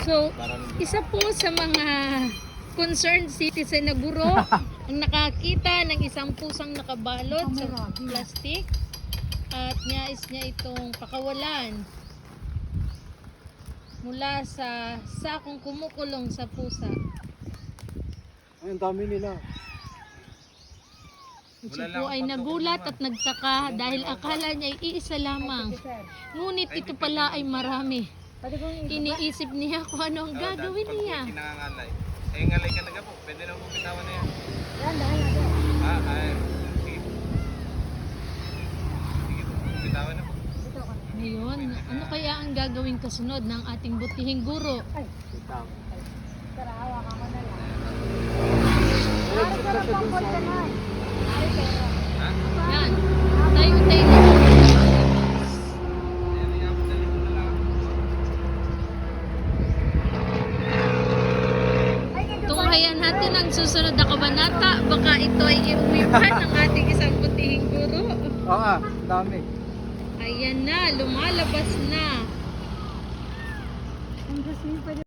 So, isa po sa mga concerned citizen na guro ang nakakita ng isang pusang nakabalot sa plastic at nais niya itong pakawalan mula sa sakong kumukulong sa pusa. Ay, ang dami nila. Siya po ay nagulat at nagtaka dahil akala niya ay iisa lamang. Ngunit ito pala ay marami. Iniisip niya kung ano ang gagawin niya. Kinangangalay. Eh, ngalay ka na po. Pwede na po bitawan na yan. Yan, dahil na yan. Ay. Sige. Sige po, bitawan na po. Ngayon, ano kaya ang gagawing kasunod ng ating butihing guro? Ay, Sitang. tara, hawak ako na lang. Ay, Ay, sita sarap siya ang dun boy sa ka ano. na. Ay, pero. Ha? Yan, tayo-tayo na. Ayan, iabot na lang. Ay, ganyan ba? Tunghayan natin ang susunod na kabanata. Baka ito ay iuwi pa ng ating isang butihing guro. Oo nga, dami. Ayan na, lumalabas na. Ang Diyos mo, pwede